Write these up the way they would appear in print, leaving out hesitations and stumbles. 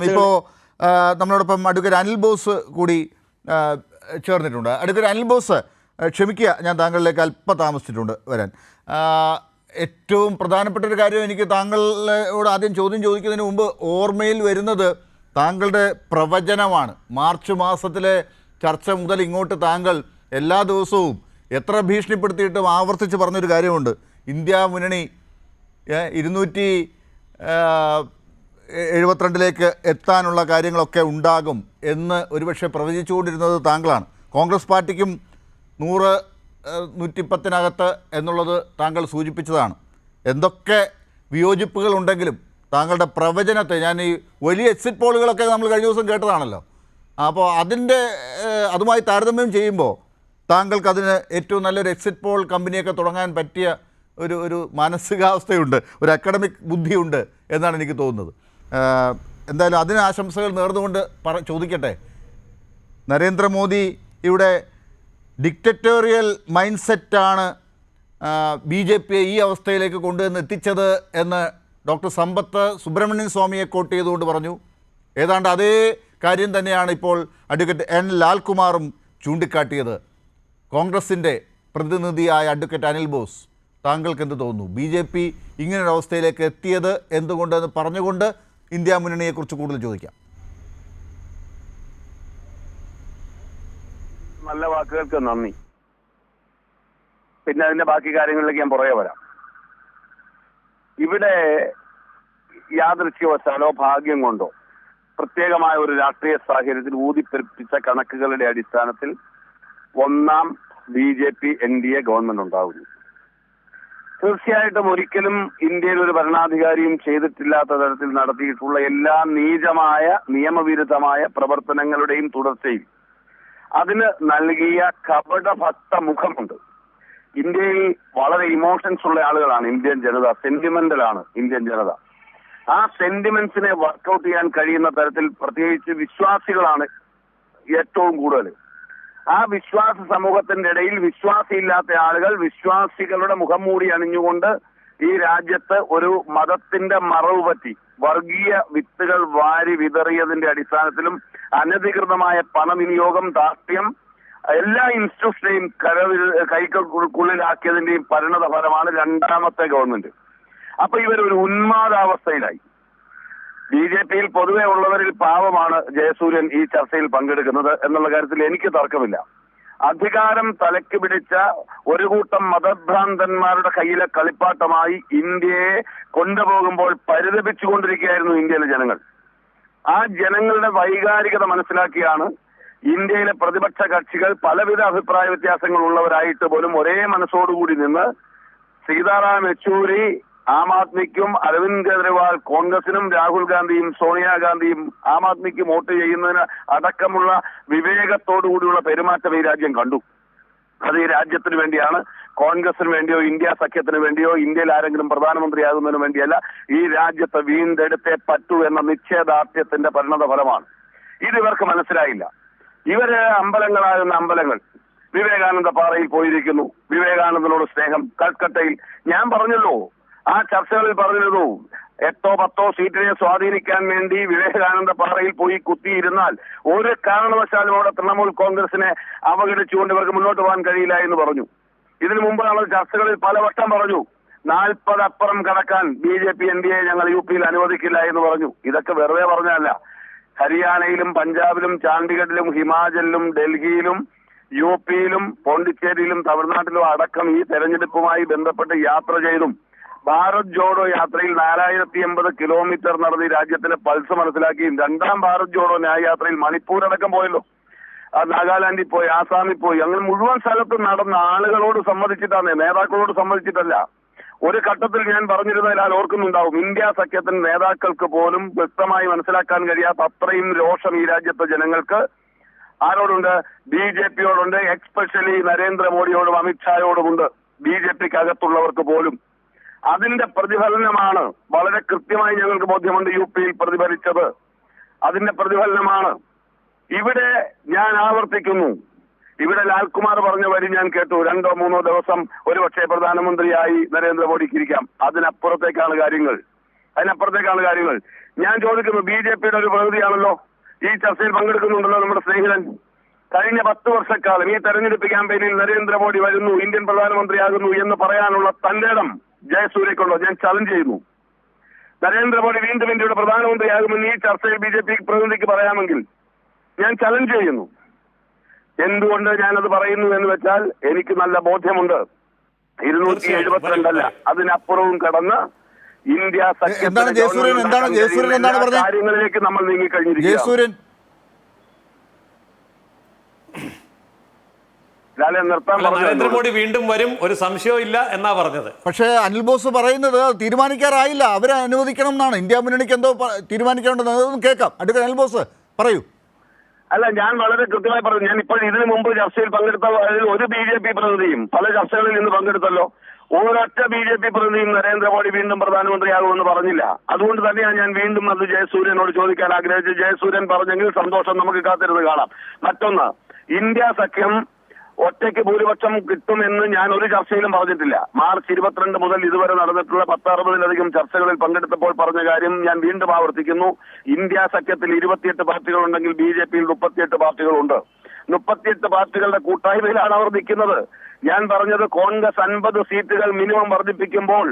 ഇപ്പോൾ നമ്മളോടൊപ്പം advocate Anil boss കൂടി ചേർന്നിട്ടുണ്ട്. അഡ്വക്കേറ്റ് അനിൽ ബോസ്, ക്ഷമിക്കുക, ഞാൻ താങ്കളിലേക്ക് അല്പം താമസിച്ചിട്ടുണ്ട് വരാൻ. ഏറ്റവും പ്രധാനപ്പെട്ട ഒരു കാര്യം എനിക്ക് താങ്കളോട് ആദ്യം ചോദ്യം ചോദിക്കുന്നതിന് മുമ്പ് ഓർമ്മയിൽ വരുന്നത് താങ്കളുടെ പ്രവചനമാണ്. മാർച്ച് മാസത്തിലെ ചർച്ച മുതൽ ഇങ്ങോട്ട് താങ്കൾ എല്ലാ ദിവസവും എത്ര ഭീഷണിപ്പെടുത്തിയിട്ടും ആവർത്തിച്ച് പറഞ്ഞൊരു കാര്യമുണ്ട്. ഇന്ത്യ മുന്നണി 272 എത്താനുള്ള കാര്യങ്ങളൊക്കെ ഉണ്ടാകും എന്ന് ഒരുപക്ഷെ പ്രവചിച്ചുകൊണ്ടിരുന്നത് താങ്കളാണ്. കോൺഗ്രസ് പാർട്ടിക്കും 100-110 എന്നുള്ളത് താങ്കൾ സൂചിപ്പിച്ചതാണ്. എന്തൊക്കെ വിയോജിപ്പുകളുണ്ടെങ്കിലും താങ്കളുടെ പ്രവചനത്തെ, ഞാൻ ഈ വലിയ എക്സിറ്റ് പോളുകളൊക്കെ നമ്മൾ കഴിഞ്ഞ ദിവസം കേട്ടതാണല്ലോ, അപ്പോൾ അതുമായി താരതമ്യം ചെയ്യുമ്പോൾ താങ്കൾക്ക് അതിന് ഏറ്റവും നല്ലൊരു എക്സിറ്റ് പോൾ കമ്പനിയൊക്കെ തുടങ്ങാൻ പറ്റിയ ഒരു മാനസികാവസ്ഥയുണ്ട്, ഒരു അക്കാഡമിക് ബുദ്ധിയുണ്ട് എന്നാണ് എനിക്ക് തോന്നുന്നത്. എന്തായാലും അതിന് ആശംസകൾ നേർന്നുകൊണ്ട് ചോദിക്കട്ടെ, നരേന്ദ്രമോദി ഇവിടെ ഡിക്റ്ററ്റോറിയൽ മൈൻഡ് സെറ്റാണ് BJP ഈ അവസ്ഥയിലേക്ക് കൊണ്ടുവന്ന് എത്തിച്ചത് എന്ന് ഡോക്ടർ സമ്പത്ത് സുബ്രഹ്മണ്യൻ സ്വാമിയെ കോട്ട് ചെയ്തുകൊണ്ട് പറഞ്ഞു. ഏതാണ്ട് അതേ കാര്യം തന്നെയാണ് ഇപ്പോൾ അഡ്വക്കേറ്റ് N. ലാൽകുമാറും ചൂണ്ടിക്കാട്ടിയത്. കോൺഗ്രസിൻ്റെ പ്രതിനിധിയായ അഡ്വക്കേറ്റ് അനിൽ ബോസ്, താങ്കൾക്ക് എന്ത് തോന്നുന്നു? BJP ഇങ്ങനൊരവസ്ഥയിലേക്ക് എത്തിയത് എന്തുകൊണ്ടെന്ന് പറഞ്ഞുകൊണ്ട് ഇന്ത്യ മുന്നണിയെക്കുറിച്ച് കൂടുതൽ ചോദിക്കാം. നല്ല വാക്കുകൾക്ക് നന്ദി. പിന്നെ അതിന്റെ ബാക്കി കാര്യങ്ങളിലേക്ക് ഞാൻ പുറകെ വരാം. ഇവിടെ യാദൃച്ഛികവശാലോ ഭാഗ്യം കൊണ്ടോ പ്രത്യേകമായ ഒരു രാഷ്ട്രീയ സാഹചര്യത്തിൽ ഊതിപ്പെരുപ്പിച്ച കണക്കുകളുടെ അടിസ്ഥാനത്തിൽ ഒന്നാം BJP NDA ഗവൺമെന്റ് ഉണ്ടാകുന്നു. തീർച്ചയായിട്ടും ഒരിക്കലും ഇന്ത്യയിൽ ഒരു ഭരണാധികാരിയും ചെയ്തിട്ടില്ലാത്ത തരത്തിൽ നടത്തിയിട്ടുള്ള എല്ലാ നീചമായ നിയമവിരുദ്ധമായ പ്രവർത്തനങ്ങളുടെയും തുടർച്ചയിൽ അതിന് നൽകിയ കപടഭക്ത മുഖമുണ്ട്. ഇന്ത്യയിൽ വളരെ ഇമോഷൻസ് ഉള്ള ആളുകളാണ് ഇന്ത്യൻ ജനത, സെന്റിമെന്റൽ ആണ് ഇന്ത്യൻ ജനത. ആ സെന്റിമെന്റ്സിനെ വർക്കൗട്ട് ചെയ്യാൻ കഴിയുന്ന തരത്തിൽ പ്രത്യേകിച്ച് വിശ്വാസികളാണ് ഏറ്റവും കൂടുതൽ. ആ വിശ്വാസ സമൂഹത്തിന്റെ ഇടയിൽ വിശ്വാസിയില്ലാത്ത ആളുകൾ വിശ്വാസികളുടെ മുഖം മൂടി അണിഞ്ഞുകൊണ്ട് ഈ രാജ്യത്ത് ഒരു മതത്തിന്റെ മറവ് പറ്റി വർഗീയ വിത്തുകൾ വാരി വിതറിയതിന്റെ അടിസ്ഥാനത്തിലും അനധികൃതമായ പണവിനിയോഗം, ദാർഷ്ട്യം, എല്ലാ ഇൻസ്റ്റിറ്റ്യൂഷനെയും കൈക്കുള്ളിലാക്കിയതിന്റെയും പരിണത ഫലമാണ് രണ്ടാമത്തെ ഗവൺമെന്റ്. അപ്പൊ ഇവരൊരു ഉന്മാദാവസ്ഥയിലായി. BJPയിൽ പൊതുവെ ഉള്ളവരിൽ പാവമാണ് ജയസൂര്യൻ ഈ ചർച്ചയിൽ പങ്കെടുക്കുന്നത് എന്നുള്ള കാര്യത്തിൽ എനിക്ക് തർക്കമില്ല. അധികാരം തലയ്ക്ക് പിടിച്ച ഒരു കൂട്ടം മതഭ്രാന്തന്മാരുടെ കയ്യിലെ കളിപ്പാട്ടമായി ഇന്ത്യയെ കൊണ്ടുപോകുമ്പോൾ പരിതപിച്ചുകൊണ്ടിരിക്കുകയായിരുന്നു ഇന്ത്യയിലെ ജനങ്ങൾ. ആ ജനങ്ങളുടെ വൈകാരികത മനസ്സിലാക്കിയാണ് ഇന്ത്യയിലെ പ്രതിപക്ഷ കക്ഷികൾ പലവിധ അഭിപ്രായ വ്യത്യാസങ്ങൾ ഉള്ളവരായിട്ട് പോലും ഒരേ മനസ്സോടുകൂടി നിന്ന് സീതാറാം യെച്ചൂരി ആം ആദ്മിക്കും, അരവിന്ദ് കെജ്രിവാൾ കോൺഗ്രസിനും, രാഹുൽ ഗാന്ധിയും സോണിയാഗാന്ധിയും ആം ആദ്മിക്കും വോട്ട് ചെയ്യുന്നതിന് അടക്കമുള്ള വിവേകത്തോടുകൂടിയുള്ള പെരുമാറ്റം ഈ രാജ്യം കണ്ടു. അത് ഈ രാജ്യത്തിന് വേണ്ടിയാണ്, കോൺഗ്രസിന് വേണ്ടിയോ ഇന്ത്യ സഖ്യത്തിന് വേണ്ടിയോ ഇന്ത്യയിൽ ആരെങ്കിലും പ്രധാനമന്ത്രിയാകുന്നതിന് വേണ്ടിയല്ല. ഈ രാജ്യത്തെ വീണ്ടെടുത്തേ പറ്റൂ എന്ന നിശ്ചയദാർഢ്യത്തിന്റെ പരിണത ഫലമാണ്. ഇത് ഇവർക്ക് മനസ്സിലായില്ല. ഇവര് അമ്പലങ്ങളാകുന്ന അമ്പലങ്ങൾ, വിവേകാനന്ദ പാറയിൽ പോയിരിക്കുന്നു, വിവേകാനന്ദനോട് സ്നേഹം. കൽക്കട്ടയിൽ ഞാൻ പറഞ്ഞല്ലോ, ആ ചർച്ചകളിൽ പറഞ്ഞിരുന്നു, 8-10 സീറ്റിനെ സ്വാധീനിക്കാൻ വേണ്ടി വിവേകാനന്ദ പാറയിൽ പോയി കുത്തിയിരുന്നാൽ ഒരു കാരണവശാലും അവിടെ തൃണമൂൽ കോൺഗ്രസിനെ അവഗണിച്ചുകൊണ്ട് ഇവർക്ക് മുന്നോട്ട് പോകാൻ കഴിയില്ല എന്ന് പറഞ്ഞു. ഇതിനു മുമ്പ് നമ്മൾ ചർച്ചകളിൽ പലവട്ടം പറഞ്ഞു, 40 അപ്പുറം കടക്കാൻ BJP NDA ഞങ്ങൾ UPയിൽ അനുവദിക്കില്ല എന്ന് പറഞ്ഞു. ഇതൊക്കെ വെറുതെ പറഞ്ഞതല്ല. ഹരിയാനയിലും പഞ്ചാബിലും ചണ്ഡീഗഡിലും ഹിമാചലിലും ഡൽഹിയിലും UPയിലും പോണ്ടിച്ചേരിയിലും തമിഴ്നാട്ടിലും അടക്കം ഈ തെരഞ്ഞെടുപ്പുമായി ബന്ധപ്പെട്ട് യാത്ര ചെയ്തും ഭാരത് ജോഡോ യാത്രയിൽ 4080 കിലോമീറ്റർ നടന്ന് ഈ രാജ്യത്തിന്റെ പൾസ് മനസ്സിലാക്കിയും രണ്ടാം ഭാരത് ജോഡോ ന്യായയാത്രയിൽ മണിപ്പൂർ അടക്കം പോയല്ലോ, നാഗാലാൻഡിൽ പോയി, ആസാമിൽ പോയി, അങ്ങനെ മുഴുവൻ സ്ഥലത്തും നടന്ന ആളുകളോട് സമ്മതിച്ചിട്ടാണ്, നേതാക്കളോട് സമ്മതിച്ചിട്ടല്ല. ഒരു ഘട്ടത്തിൽ ഞാൻ പറഞ്ഞിരുന്നതിൽ ഓർക്കുന്നുണ്ടാവും, ഇന്ത്യ സഖ്യത്തിന്റെ നേതാക്കൾക്ക് പോലും വ്യക്തമായി മനസ്സിലാക്കാൻ കഴിയാത്ത അത്രയും രോഷം ഈ രാജ്യത്തെ ജനങ്ങൾക്ക് ആരോടുണ്ട്? BJPയോടുണ്ട്. എക്സ്പെഷ്യലി നരേന്ദ്രമോദിയോടും അമിത്ഷായോടുമുണ്ട്. BJPക്ക് അകത്തുള്ളവർക്ക് പോലും. അതിന്റെ പ്രതിഫലനമാണ്, വളരെ കൃത്യമായി ഞങ്ങൾക്ക് ബോധ്യമുണ്ട്, UPയിൽ പ്രതിഫലിച്ചത്. അതിന്റെ പ്രതിഫലനമാണ്. ഇവിടെ ഞാൻ ആവർത്തിക്കുന്നു, ഇവിടെ ലാൽകുമാർ പറഞ്ഞ വരി ഞാൻ കേട്ടു, 2-3 ദിവസം ഒരുപക്ഷെ പ്രധാനമന്ത്രിയായി നരേന്ദ്രമോദിക്ക് ഇരിക്കാം. അതിനപ്പുറത്തേക്കാണ് കാര്യങ്ങൾ. ഞാൻ ചോദിക്കുന്നു, BJPയുടെ ഒരു പ്രതിനിധിയാണല്ലോ ഈ ചർച്ചയിൽ പങ്കെടുക്കുന്നുണ്ടല്ലോ നമ്മുടെ സ്നേഹിതൻ. കഴിഞ്ഞ 10 വർഷക്കാലം ഈ തെരഞ്ഞെടുപ്പ് ക്യാമ്പയിനിൽ നരേന്ദ്രമോദി വരുന്നു, ഇന്ത്യൻ പ്രധാനമന്ത്രിയാകുന്നു എന്ന് പറയാനുള്ള തന്റെ ഇടം ജയസൂര്യക്കുണ്ടോ? ഞാൻ ചലഞ്ച് ചെയ്യുന്നു. നരേന്ദ്രമോദി വീണ്ടും ഇന്ത്യയുടെ പ്രധാനമന്ത്രിയാകുമെന്ന് ഈ ചർച്ചയിൽ BJP പ്രതിനിധിക്ക് പറയാമെങ്കിൽ ഞാൻ ചലഞ്ച് ചെയ്യുന്നു. എന്തുകൊണ്ട് ഞാനത് പറയുന്നു എന്ന് വെച്ചാൽ എനിക്ക് നല്ല ബോധ്യമുണ്ട്. 272 അതിനപ്പുറവും കടന്ന് ഇന്ത്യ കാര്യങ്ങളിലേക്ക് നമ്മൾ നീങ്ങിക്കഴിഞ്ഞിരിക്കുകയാണ്. നരേന്ദ്രമോദി വീണ്ടും വരും, ഒരു സംശയവും ഇല്ല എന്നാ പറഞ്ഞത്. പക്ഷേ അനിൽ ബോസ് പറയുന്നത് തീരുമാനിക്കാറായില്ല, അവരെ അനുവദിക്കണം എന്നാണ്. ഇന്ത്യ മുന്നണിക്ക് എന്തോ തീരുമാനിക്കേണ്ടത്, അതൊന്നും കേൾക്കാം. അഡ്വക്കേറ്റ് അനിൽ ബോസ് പറയൂ. അല്ല, ഞാൻ വളരെ കൃത്യമായി പറഞ്ഞു. ഞാൻ ഇപ്പോൾ ഇതിനു മുമ്പ് ചർച്ചയിൽ പങ്കെടുത്ത ഒരു BJP പ്രതിനിധിയും പല ചർച്ചകളിൽ ഇന്ന് പങ്കെടുത്തല്ലോ, ഒരൊറ്റ BJP പ്രതിനിധിയും നരേന്ദ്രമോദി വീണ്ടും പ്രധാനമന്ത്രിയാകുമെന്ന് പറഞ്ഞില്ല. അതുകൊണ്ട് തന്നെയാണ് ഞാൻ വീണ്ടും അത് ജയസൂര്യനോട് ചോദിക്കാൻ ആഗ്രഹിച്ചു. ജയസൂര്യൻ പറഞ്ഞെങ്കിൽ സന്തോഷം, നമുക്ക് കാത്തിരുന്ന് കാണാം. മറ്റൊന്ന്, ഇന്ത്യ സഖ്യം ഒറ്റയ്ക്ക് ഭൂരിപക്ഷം കിട്ടുമെന്ന് ഞാൻ ഒരു ചർച്ചയിലും പറഞ്ഞിട്ടില്ല. മാർച്ച് 22 മുതൽ ഇതുവരെ നടന്നിട്ടുള്ള 10-60-ലധികം ചർച്ചകളിൽ പങ്കെടുത്തപ്പോൾ പറഞ്ഞ കാര്യം ഞാൻ വീണ്ടും ആവർത്തിക്കുന്നു. ഇന്ത്യ സഖ്യത്തിൽ 28 പാർട്ടികളുണ്ടെങ്കിൽ BJPയിൽ 38 പാർട്ടികളുണ്ട്. 38 പാർട്ടികളുടെ കൂട്ടായ്മയിലാണ് അവർ നിൽക്കുന്നത്. ഞാൻ പറഞ്ഞത് കോൺഗ്രസ് 50 സീറ്റുകൾ മിനിമം വർദ്ധിപ്പിക്കുമ്പോൾ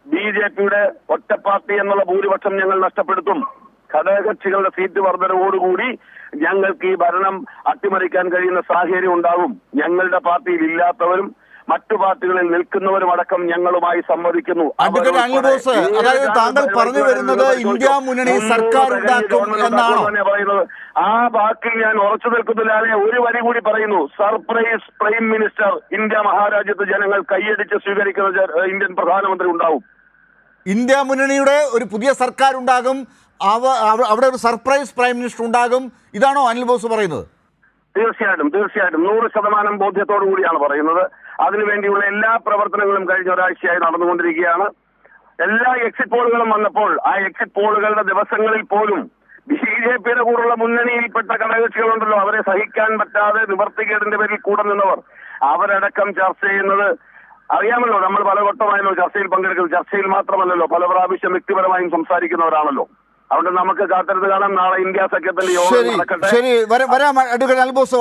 BJPയുടെ ഒറ്റ പാർട്ടി എന്നുള്ള ഭൂരിപക്ഷം ഞങ്ങൾ നഷ്ടപ്പെടുത്തും. ഘടകകക്ഷികളുടെ സീറ്റ് വർധനവോടുകൂടി ഞങ്ങൾക്ക് ഈ ഭരണം അട്ടിമറിക്കാൻ കഴിയുന്ന സാഹചര്യം ഉണ്ടാകും. ഞങ്ങളുടെ പാർട്ടിയിൽ ഇല്ലാത്തവരും മറ്റു പാർട്ടികളിൽ നിൽക്കുന്നവരും അടക്കം ഞങ്ങളുമായി സംവദിക്കുന്നു. അതായത് താങ്കൾ പറഞ്ഞു വരുന്നത് ഇന്ത്യ മുന്നണി സർക്കാർ ഉണ്ടാക്കും എന്നാണോ പറയുന്നത്? ആ വാക്കിൽ ഞാൻ ഉറച്ചു നിൽക്കുന്നില്ലാതെ ഒരു വരി കൂടി പറയുന്നു. സർപ്രൈസ് പ്രൈം മിനിസ്റ്റർ ഇന്ത്യ മഹാരാജ്യത്ത് ജനങ്ങൾ കൈയടിച്ച് സ്വീകരിക്കുന്ന ഇന്ത്യൻ പ്രധാനമന്ത്രി ഉണ്ടാവും. ഇന്ത്യ മുന്നണിയുടെ ഒരു പുതിയ സർക്കാർ ഉണ്ടാകും, അവിടെ ഒരു സർപ്രൈസ് പ്രൈം മിനിസ്റ്റർ ഉണ്ടാകും, ഇതാണോ അനിൽ ബോസ് പറയുന്നത്? തീർച്ചയായിട്ടും 100% ബോധ്യത്തോടു കൂടിയാണ് പറയുന്നത്. അതിനുവേണ്ടിയുള്ള എല്ലാ പ്രവർത്തനങ്ങളും കഴിഞ്ഞ ഒരാഴ്ചയായി നടന്നുകൊണ്ടിരിക്കുകയാണ്. എല്ലാ എക്സിറ്റ് പോളുകളും വന്നപ്പോൾ ആ എക്സിറ്റ് പോളുകളുടെ ദിവസങ്ങളിൽ പോലും BJPയുടെ കൂടെയുള്ള മുന്നണിയിൽപ്പെട്ട ഘടകകക്ഷികളുണ്ടല്ലോ, അവരെ സഹിക്കാൻ പറ്റാതെ നിവർത്തിക്കേടിന്റെ പേരിൽ കൂടെ നിന്നവർ, അവരടക്കം ചർച്ച ചെയ്യുന്നത് അറിയാമല്ലോ. നമ്മൾ പലവട്ടമായല്ലോ ചർച്ചയിൽ പങ്കെടുക്കുന്നത്. ചർച്ചയിൽ മാത്രമല്ലല്ലോ, പല പ്രാവശ്യം വ്യക്തിപരമായും സംസാരിക്കുന്നവരാണല്ലോ. അതുകൊണ്ട് നമുക്ക് കാത്തിരുന്ന് കാണാം. നാളെ ഇന്ത്യ സഖ്യത്തിന്റെ യോഗം നടക്കട്ടെ. ശരി, വരാം അഡ്വക്കേറ്റ് അനിൽ ബോസ്.